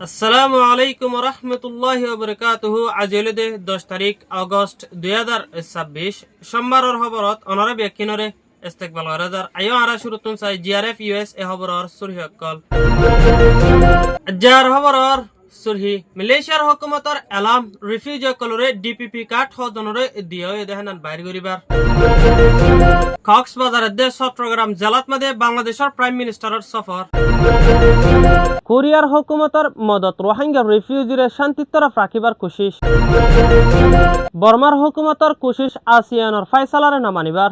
আসসালামু আলাইকুম রহমতুল্লাহি ওবরাকাতুহু। আজ হলো 10 তারিখ আগস্ট 2026 সোমবারের খবরত অনারে ব্যাখ্যানরে ইস্তেকবাল গরাদার আয়ো আরা শুরুতুন সাই জিআরএফ ইউএস এ খবরর সুরহি অকল জার খবরর সুরহি মালয়েশিয়ার হুকুমতর এলাম রিফিউজি কলরে ডিপিপি কার্ড হদনরে দিও দেহানান বাইর গরিবার কক্সবাজারের দে চট্টগ্রাম জেলাত মধ্যে বাংলাদেশের প্রাইম মিনিস্টারের সফর কোরিয়ার হুকুমতর মদত রোহিঙ্গা রিফিউজিরে শান্তির তরফ রাখিবার কোশিশ বর্মার হুকুমতর কোশিশ আসিয়ানর ফাইসালারে না মানিবার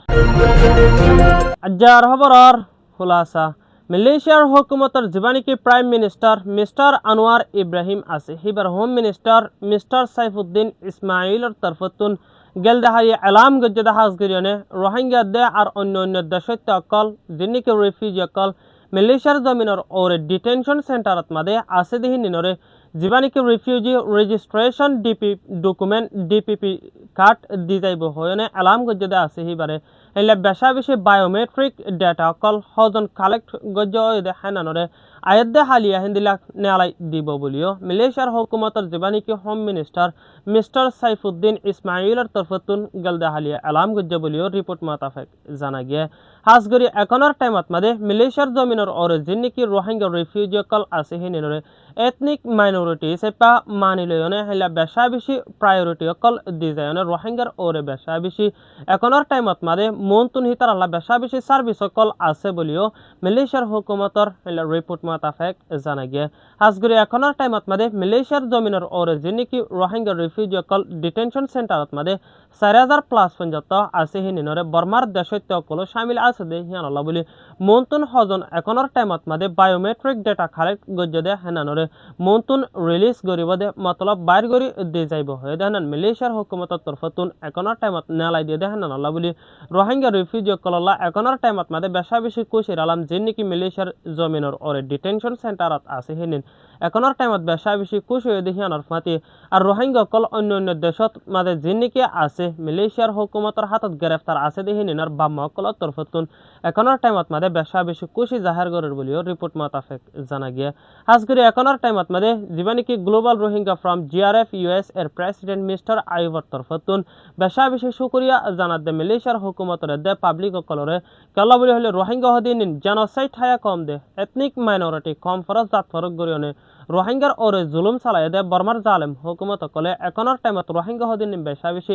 যার খবরর খুলাসা মালয়েশিয়ার হুকুমতর জীবানিকি prime minister mister Anwar Ibrahim আছে হিবার হোম মিনিস্টার মিস্টার সাইফুদ্দিন ইসমাইলের তরফতুন গেলদাহারি এলাম গজ্জদা হাজগিরিয়নে রোহিঙ্গা দে আর অন্য দেশত্য অকল যিনিকে রিফিউজি অকল মালয়েশিয়ার জমিনের ওরে ডিটেনশন সেন্টারত মাদে আছে দিহি নিনরে জীবানিকে refugee registration DP document DPP card দি যাইব হয়নে এলাম গজ্জদা আছে হিবারে এলে বেশা বেশি বায়োমেট্রিক ডেটা অকল হজন কালেক্ট গজ্জ দে হানানরে আয়াদ্দে হালিয়া হিন্দিলাক নেলাই দিব বলিও মালয়েশিয়ার হুকুমতর জীবানিকি হোম মিনিস্টার মিস্টার সাইফুদ্দিন ইসমাইলের তরফতুন গলদে হালিয়া এলাম গজ্জ বলিও রিপোর্ট মাতাফেক জানা গিয়ে হাসগরি এখনের টাইমত মাদে মালয়েশিয়ার জমিনের ওরে যিনিকি রোহিঙ্গা রিফিউজি অকল আছে হিনিনরে এথনিক মাইনরিটি সেপা মানিলয়নে হেলা বেশা বেশি প্রায়োরিটি অকল দি যায়নে রোহিঙ্গার ওরে বেশা বেশি এখনের টাইমত মাদে মনতুন হিতার আল্লাহ বেশা বেশি সার্ভিস অকল আছে বলিও মালয়েশিয়ার হুকুমতর হেলা রিপোর্ট মাতাফেক জানা গিয়ে হাসগরি এখনের টাইমত মাদে মালয়েশিয়ার জমিনের ওরে যিনিকি রোহিঙ্গা রিফিউজি অকল ডিটেনশন সেন্টারত মাদে 4000 প্লাস পর্যন্ত আছে হিনিনরে বর্মার দেশত্য অকল শামিল আছে দে হিয়ানল্লাহ বলি মনতুন হজন এখনের টাইমত মাদে বায়োমেট্রিক ডেটা কালেক্ট গজ্জ দে হেনানরে মনতুন রিলিজ গরিব দে মতলব বাইর গরি দি যাইব হয়ে দেহান মালয়েশিয়ার হুকুমতর তরফতুন এখনের টাইমত নেলাই দিয়ে দেহানল্লাহ বলি রোহিঙ্গা রিফিউজি অকল্লা এখনের টাইমত মাদে বেশা বেশি কুশির আলাম যিনিকি মালয়েশিয়ার জমিনের ওরে ডিটেনশন সেন্টারত আছে হিনিন এখনের টাইমত বেশা বেশি খুশি হয়ে দেখিয়ানোর ফাঁতি আর রোহিঙ্গা অকল অন্য দেশত মাদে যিনিকি আছে মালয়েশিয়ার হুকুমতর হাতত গ্রেফতার আছে দেহিনিনার বাম্মা অকলর তরফতুন এখনের টাইমত মাদে বেশা বেশি খুশি জাহের গরের বলিও রিপোর্ট মাতাফেক জানা গিয়ে হাজগরি এখনের টাইমত মাদে জীবানিকি global Rohingya forum GRF US এর প্রেসিডেন্ট মিস্টার আইভর তরফতুন বেশা বেশি শুকরিয়া জানাত দে মালয়েশিয়ার হুকুমতর দে পাবলিক অকলরে কেলা বলি হলে রোহিঙ্গা হদিন জেনোসাইড হায়া কম দে এথনিক মাইনরিটি কম ফরজ জাত ফরক গরিয়নে রোহিঙ্গার ওরে জুলুম চালাই দে বর্মার জালেম হুকুমত অকলে এখনের টাইমত রোহিঙ্গা হদিন বেশা বেশি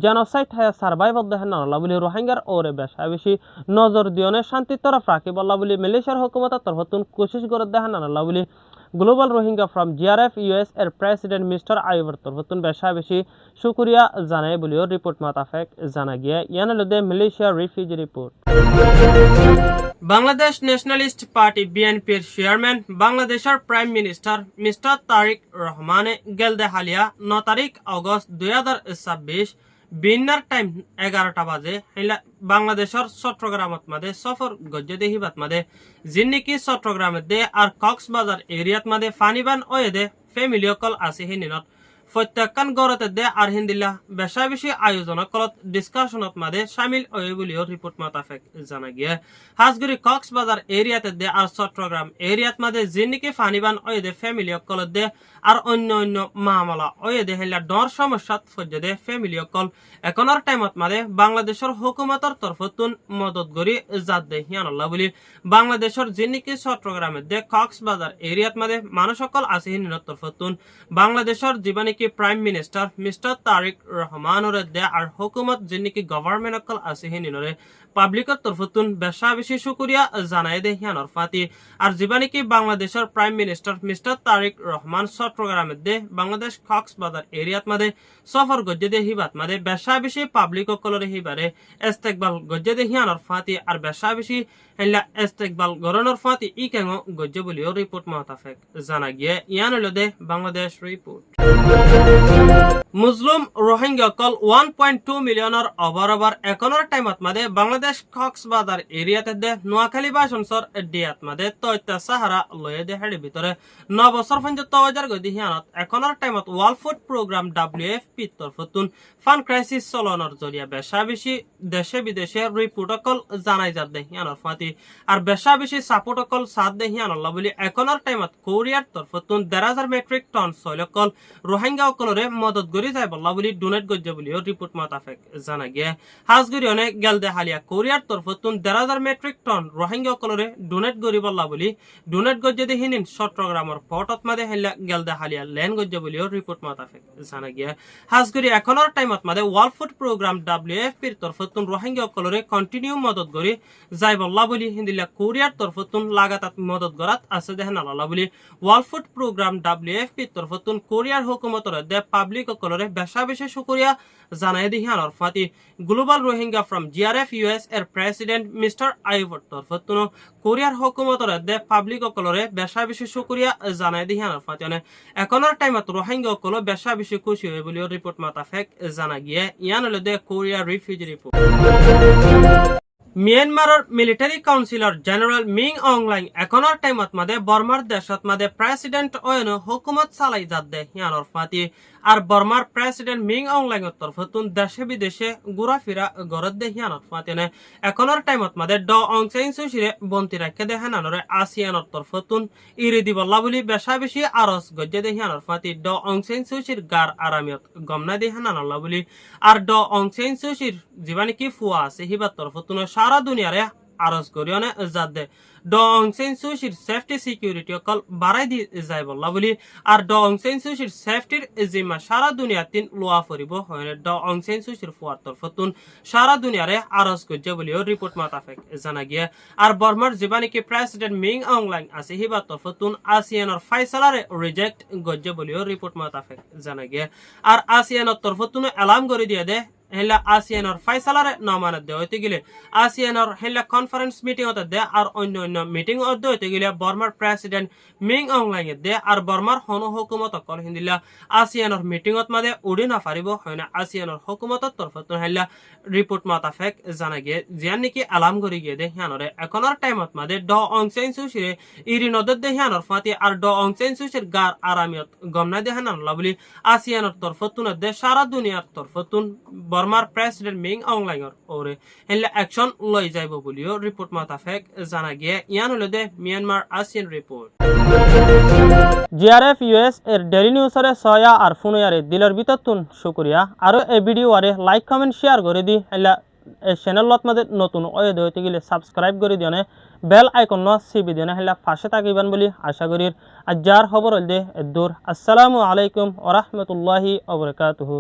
জেনোসাইড হায়া সার্ভাইভার দেহেন না বলি রোহিঙ্গার ওরে বেশা বেশি নজর দিয়নে শান্তির তরফ রাখি বল্লা বলি মালয়েশিয়ার হুকুমতের তরফতুন কোশিশ করে দেহেন না বলি global Rohingya forum GRF US এর প্রেসিডেন্ট মিস্টার আইভর তরফতুন বেশা বেশি শুকরিয়া জানাই বলিও রিপোর্ট মাতাফেক জানা গিয়া ইয়ানলদে মালয়েশিয়ার refugee report Bangladesh nationalist party বিএনপির চেয়ারম্যান বাংলাদেশের প্রাইম মিনিস্টার মিস্টার তারিক রহমানে গেলদে হালিয়া 9 তারিখ আগস্ট 2026 বিন্নার টাইম 11টা বাজে বাংলাদেশের চট্টগ্রামত মাদে সফর গজ্জে দেহিবাত মাদে যিনিকি চট্টগ্রামের দে আর কক্সবাজার এরিয়াত মাদে ফানিবান ওয়ে দে ফ্যামিলি অকল আছে হিনিনত প্রত্যেকখান গড়তে দে আর হিন্দিল্লা বেশা বেশি আয়োজন কলত ডিসকাশনত মাদে শামিল ওয়ে বলিও রিপোর্ট মাতাফেক জানা গিয়ে হাজগুড়ি কক্সবাজার এরিয়াতে দে আর চট্টগ্রাম এরিয়াত মাদে যিনিকি ফানিবান ওয়ে দে ফ্যামিলি অকলত দে আর অন্য মামলা ওয়ে দে হেলা ডর সমস্যাত ফজ্জে দে ফ্যামিলি অকল এখনের টাইমত মাদে বাংলাদেশের হুকুমতর তরফতুন মদত গরি জাত দে হিয়ানল্লাহ বলি বাংলাদেশের যিনিকি চট্টগ্রামের দে কক্সবাজার এরিয়াত মাদে মানুষ অকল আছে হিনিনত তরফতুন বাংলাদেশের জীবানিকি প্রাইম মিনিস্টার মিস্টার তারিক রহমানের দে আর হুকুমত যিনিকি গভর্নমেন্ট অকল আছে হিনিনরে পাবলিকের তরফতুন বেশা বেশি শুকরিয়া জানাই দে হিয়ানর ফাতি আর জীবানিকি বাংলাদেশের প্রাইম মিনিস্টার মিস্টার তারিক রহমান চট্টগ্রামের দে বাংলাদেশ কক্সবাজার এরিয়াত মাদে সফর গজ্জে দে হিবাত মাদে বেশা বেশি পাবলিক অকলরে হিবারে ইস্তেকবাল গজ্জে দে হিয়ানর ফাতি আর বেশা বেশি হেলা ইস্তেকবাল গরনর ফাতি ই কেন গজ্জে বলিও রিপোর্ট মাতাফেক জানা গিয়ে ইয়ান হলো দে বাংলাদেশ রিপোর্ট মুসলিম রোহিঙ্গা কল 1.2 মিলিয়নের অবর এখনের টাইমত মাদে বাংলাদেশ কক্সবাজার এরিয়াতে দে নোয়াখালী বাসনসর ডিয়াত মাদে তৈতা সাহারা লয়ে দে হেড়ি ভিতরে 9 বছর পর্যন্ত তওয়াজার গদি হিয়ানত এখনের টাইমত ওয়ার্ল্ড ফুড প্রোগ্রাম WFP তরফতুন ফান ক্রাইসিস চলনের জরিয়া বেশা বেশি দেশে বিদেশে রিপোর্টকল জানাই যার দে হিয়ানর ফাতি আর বেশা বেশি সাপোর্টকল সাথ দে হিয়ানল্লা বলি এখনের টাইমত কোরিয়ার তরফতুন 1,500 মেট্রিক টন সৈলকল রোহিঙ্গা অকলরে মদত যাই বল্লা বলি ডোনেট গজ্জে বলিও রিপোর্ট মাতাফেক জানা গিয়ে হাজগুড়ি অনেক গেলদে হালিয়া কোরিয়ার তরফতুন 1,500 মেট্রিক টন রোহিঙ্গা কলরে ডোনেট গরি বল্লা বলি ডোনেট গজ্জে দি হিনিন চট্টগ্রামের পটত মাদে হেলা গেলদে হালিয়া লেন গজ্জে বলিও রিপোর্ট মাতাফেক জানা গিয়ে হাজগুড়ি এখনের টাইমত মাদে ওয়ার্ল্ড ফুড প্রোগ্রাম WFP এর তরফতুন রোহিঙ্গা কলরে কন্টিনিউ মদত গরি যাই বল্লা বলি হিন্দিলা কোরিয়ার তরফতুন লাগাতার মদত গরাত আছে দেহেন আল্লাহ বলি ওয়ার্ল্ড ফুড প্রোগ্রাম WFP এর তরফতুন কোরিয়ার হুকুমতর দে পাবলিক কলরে বেশা বেশি শুকরিয়া জানাই দিহানর ফাতি global Rohingya forum GRF US এর প্রেসিডেন্ট মিস্টার আইভর তরফতুন কোরিয়ার হুকুমতর দে পাবলিক কলরে বেশা বেশি শুকরিয়া জানাই দিহানর ফাতি মানে এখনের টাইমত রোহিঙ্গা কল বেশা বেশি খুশি হয়ে বলিও রিপোর্ট মাতাফেক জানা গিয়ে ইয়ান হলে দে কোরিয়া রিফিউজি রিপোর্ট মিয়ানমারের মিলিটারি কাউন্সিলর জেনারেল মিং অংলাইং এখনের টাইমত মাদে বর্মার দেশত মাদে প্রেসিডেন্ট ওয়েন হুকুমত চালাই যাত দে হিয়ানর ফাতি আর বর্মার প্রেসিডেন্ট মিং অংলাইং তরফতুন দেশে বিদেশে ঘুরাফিরা গরত দে হিয়ানর ফাতিনে এখনের টাইমত মাদে ড অং সান সু চিরে বন্তি রাখে দে হানানরে আসিয়ানর তরফতুন ইরি দিবল্লা বলি বেশা বেশি আরস গজ্জে দে হিয়ানর ফাতি ড অং সান সু চির গার আরামিয়ত গমনা দে হানানল্লা বলি আর ড অং সান সু চির জীবানি কি ফুয়া আছে হিবার তরফতুন সারা দুনিয়ারে আরজ করিয়নে জাত দে ড অং সান সু চির সেফটি সিকিউরিটি অকল বাড়াই দি যাই বল্লা বলি আর ড অং সান সু চির সেফটির জিম্মা সারা দুনিয়া তিন লোয়া ফরিব হয়নে ড অং সান সু চির ফুয়ার তরফতুন সারা দুনিয়ারে আরজ গজ্জে বলিও রিপোর্ট মাতাফেক জানা গিয়ে আর বর্মার জীবানি কি প্রেসিডেন্ট মিং অংলাইং আছে হিবার তরফতুন আসিয়ানর ফাইসালারে রিজেক্ট গজ্জে বলিও রিপোর্ট মাতাফেক জানা গিয়ে আর আসিয়ানর তরফতুন এলাম করে দিয়ে দে হেলা আসিয়ানর ফাইসালারে নমানত দে হইতে গেলে আসিয়ানর হেলা কনফারেন্স মিটিং হতে দে আর অন্য অন্য মিটিং অর্ধ হইতে গেলে বর্মার প্রেসিডেন্ট মিং অংলাইং দে আর বর্মার হন হুকুমত অকল হিন্দিলা আসিয়ানর মিটিংত মাদে উড়ি না পারিব হয় না আসিয়ানর হুকুমতর তরফতুন হেলা রিপোর্ট মাতাফেক জানা গিয়ে জিয়ান নাকি আলাম করে গিয়ে দে হিয়ানরে এখনের টাইমত মাদে ড অং সান সু চিরে ইরি নদত দে হিয়ানর ফাতি আর ড অং সান সু চির গার আরামিয়ত গমনা দে হানানল্লা বলি আসিয়ানর তরফতুন দে সারা দুনিয়ার তরফতুন বর্মার প্রেসিডেন্ট মিং অংলাইংর ওরে হেলা অ্যাকশন লই যাইব বলিও রিপোর্ট মাতাফেক জানা গিয়ে ইয়ান হলো দে Myanmar ASEAN report GRF US এর ডেইলি নিউজরে সয়া আর ফুনয়ারে দিলের ভিতরতুন শুকরিয়া আর এই ভিডিও আরে লাইক কমেন্ট শেয়ার করে দি হেলা এই চ্যানেলত মধ্যে নতুন ওয়ে হইতে গেলে সাবস্ক্রাইব করে দিও বেল আইকন ন সিবি দিও হেলা পাশে থাকিবেন বলি আশা করি আর যার খবর হল দে দূর আসসালামু আলাইকুম ওয়া রাহমাতুল্লাহি ওয়া বারাকাতুহু